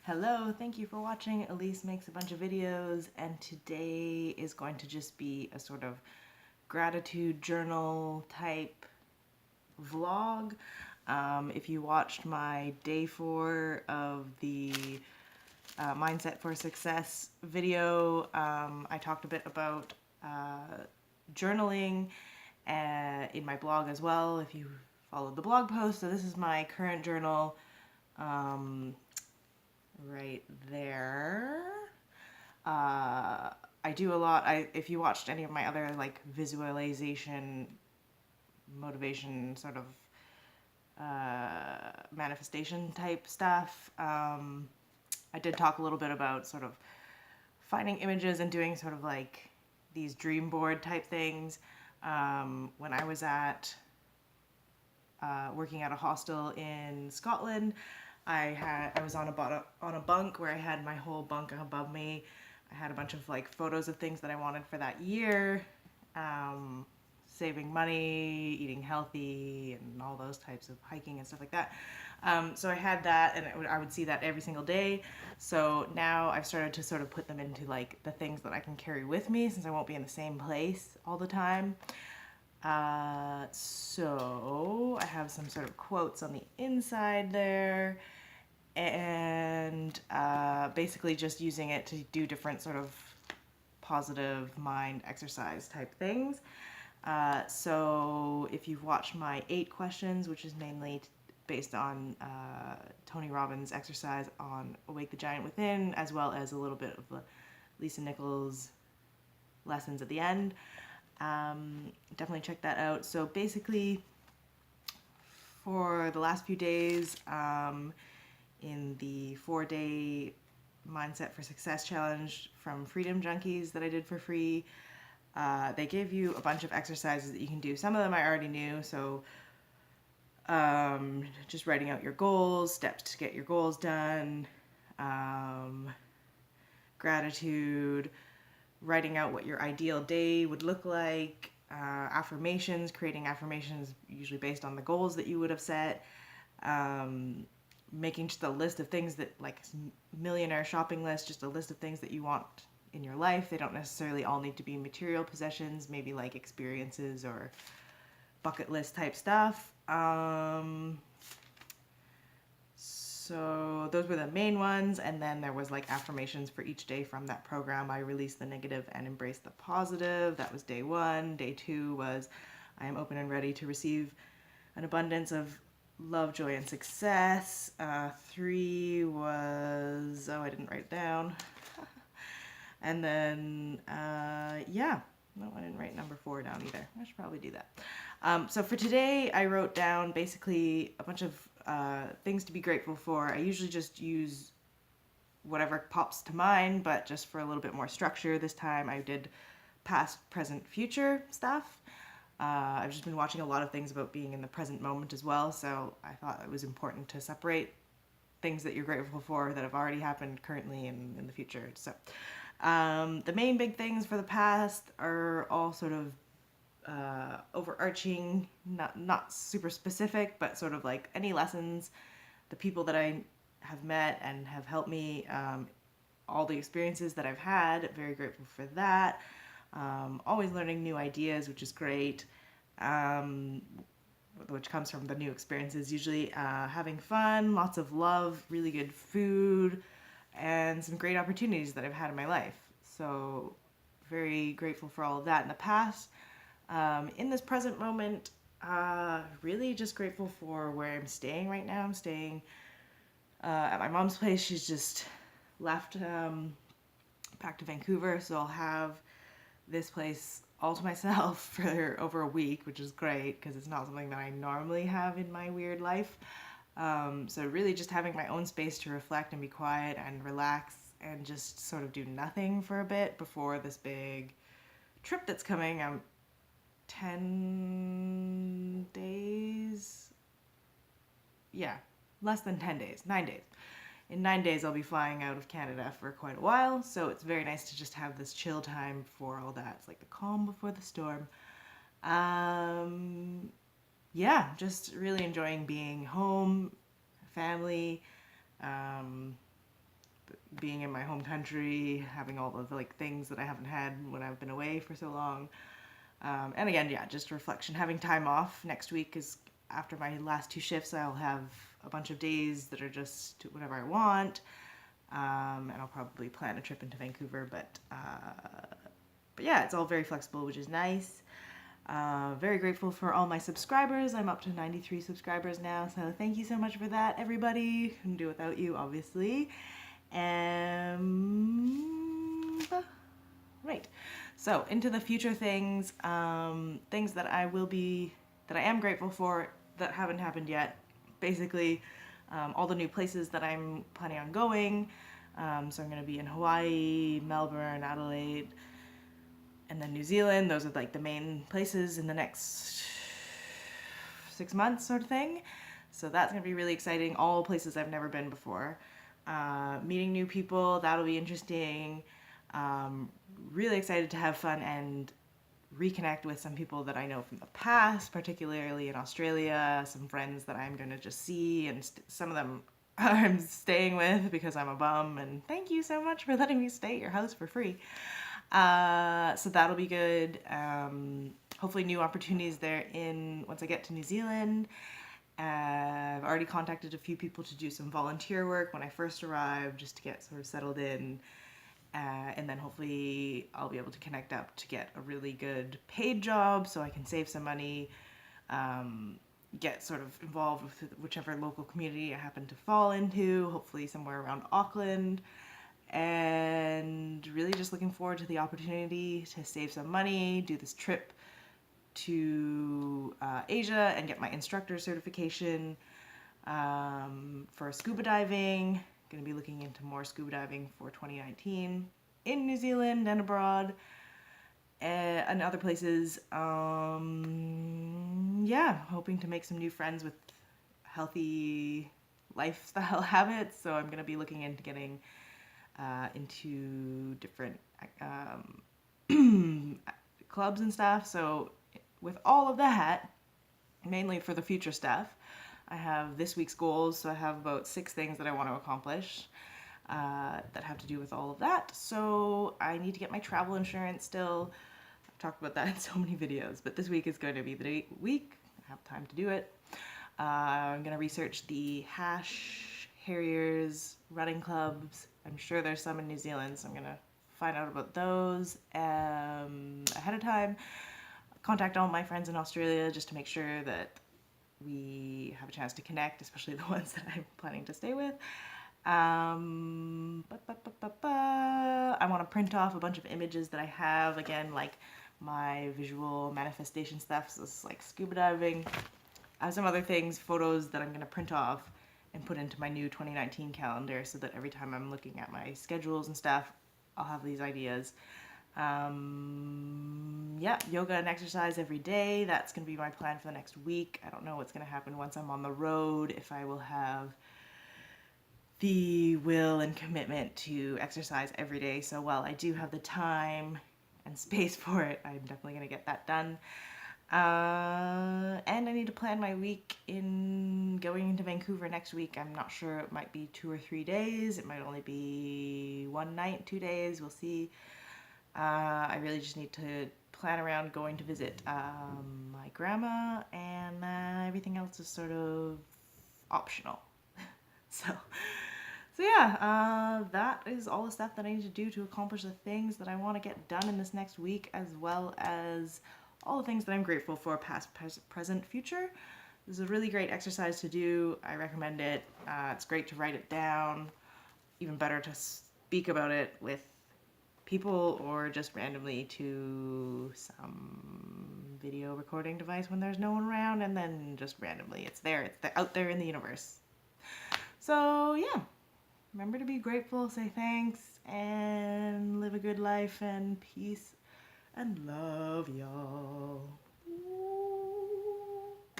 Hello, thank you for watching. Elise makes a bunch of videos, and today is going to just be a sort of gratitude journal type vlog. If you watched my day 4 of the Mindset for Success video, I talked a bit about journaling in my blog as well, if you followed the blog post. So this is my current journal. Right there. I do a lot. If you watched any of my other like visualization, motivation, sort of manifestation type stuff, I did talk a little bit about sort of finding images and doing sort of like these dream board type things. When I was at working at a hostel in Scotland, I was on a bunk where I had my whole bunk above me. I had a bunch of like photos of things that I wanted for that year, saving money, eating healthy, and all those types of hiking and stuff like that. So I had that, and I would see that every single day. So now I've started to sort of put them into like the things that I can carry with me, since I won't be in the same place all the time. So I have some sort of quotes on the inside there, and basically just using it to do different sort of positive mind exercise type things. So if you've watched my 8 questions, which is mainly based on Tony Robbins' exercise on Awake the Giant Within, as well as a little bit of the Lisa Nichols lessons at the end, definitely check that out. So basically, for the last few days, in the 4-day Mindset for Success challenge from Freedom Junkies that I did for free, they gave you a bunch of exercises that you can do. Some of them I already knew, so just writing out your goals, steps to get your goals done, gratitude, writing out what your ideal day would look like, affirmations, creating affirmations usually based on the goals that you would have set, making just a list of things that, like millionaire shopping list, just a list of things that you want in your life. They don't necessarily all need to be material possessions, maybe like experiences or bucket list type stuff. So those were the main ones, and then there was like affirmations for each day from that program. I released the negative and embraced the positive. That was day 1. Day 2 was I am open and ready to receive an abundance of love, joy, and success. 3 was, I didn't write it down. And then, yeah, no, I didn't write number 4 down either. I should probably do that. So for today, I wrote down basically a bunch of things to be grateful for. I usually just use whatever pops to mind, but just for a little bit more structure this time, I did past, present, future stuff. I've just been watching a lot of things about being in the present moment as well, so I thought it was important to separate things that you're grateful for that have already happened currently and in the future. So the main big things for the past are all sort of overarching, not super specific, but sort of like any lessons, the people that I have met and have helped me, all the experiences that I've had, very grateful for that. Always learning new ideas, which is great, which comes from the new experiences usually. Having fun, lots of love, really good food, and some great opportunities that I've had in my life. So very grateful for all of that in the past. In this present moment, really just grateful for where I'm staying right now. I'm staying at my mom's place. She's just left back to Vancouver, so I'll have this place all to myself for over a week, which is great because it's not something that I normally have in my weird life. So really just having my own space to reflect and be quiet and relax and just sort of do nothing for a bit before this big trip that's coming. 10 days, yeah, less than 10 days, 9 days. In 9 days, I'll be flying out of Canada for quite a while, so it's very nice to just have this chill time before all that. It's like the calm before the storm. Yeah, just really enjoying being home, family, being in my home country, having all of the like things that I haven't had when I've been away for so long. And again, yeah, just reflection, having time off. Next week is after my last 2 shifts. I'll have a bunch of days that are just whatever I want. And I'll probably plan a trip into Vancouver, but yeah, it's all very flexible, which is nice. Very grateful for all my subscribers. I'm up to 93 subscribers now, so thank you so much for that, everybody. Couldn't do without you, obviously. Right. So into the future things, things that I am grateful for that haven't happened yet. Basically, all the new places that I'm planning on going. So I'm going to be in Hawaii, Melbourne, Adelaide, and then New Zealand. Those are like the main places in the next 6 months sort of thing. So that's going to be really exciting. All places I've never been before. Meeting new people, that'll be interesting. Really excited to have fun and reconnect with some people that I know from the past, particularly in Australia, some friends that I'm going to just see, and some of them I'm staying with because I'm a bum, and thank you so much for letting me stay at your house for free. So that'll be good. Hopefully new opportunities there once I get to New Zealand. I've already contacted a few people to do some volunteer work when I first arrived, just to get sort of settled in. And then hopefully I'll be able to connect up to get a really good paid job so I can save some money, get sort of involved with whichever local community I happen to fall into, hopefully somewhere around Auckland, and really just looking forward to the opportunity to save some money, do this trip to Asia and get my instructor certification for scuba diving. Going to be looking into more scuba diving for 2019 in New Zealand and abroad and other places. Yeah, hoping to make some new friends with healthy lifestyle habits. So I'm going to be looking into getting into different clubs and stuff. So with all of that, mainly for the future stuff, I have this week's goals. So I have about 6 things that I want to accomplish that have to do with all of that. So I need to get my travel insurance still. I've talked about that in so many videos, but this week is going to be the week. I have time to do it. I'm going to research the Harriers running clubs. I'm sure there's some in New Zealand, so I'm going to find out about those ahead of time. Contact all my friends in Australia just to make sure that we have a chance to connect, especially the ones that I'm planning to stay with. I want to print off a bunch of images that I have, again, like my visual manifestation stuff, so it's like scuba diving. I have some other things, photos that I'm going to print off and put into my new 2019 calendar so that every time I'm looking at my schedules and stuff, I'll have these ideas. Yeah, yoga and exercise every day. That's going to be my plan for the next week. I don't know what's going to happen once I'm on the road, if I will have the will and commitment to exercise every day. So while I do have the time and space for it, I'm definitely going to get that done. And I need to plan my week in going into Vancouver next week. I'm not sure, it might be 2 or 3 days. It might only be 1 night, 2 days. We'll see. I really just need to plan around going to visit my grandma, and everything else is sort of optional. So yeah, that is all the stuff that I need to do to accomplish the things that I want to get done in this next week, as well as all the things that I'm grateful for, past, present, future. This is a really great exercise to do. I recommend it. It's great to write it down. Even better to speak about it with people or just randomly to some video recording device when there's no one around, and then just randomly. It's out there in the universe. So yeah, remember to be grateful, say thanks, and live a good life, and peace and love, y'all.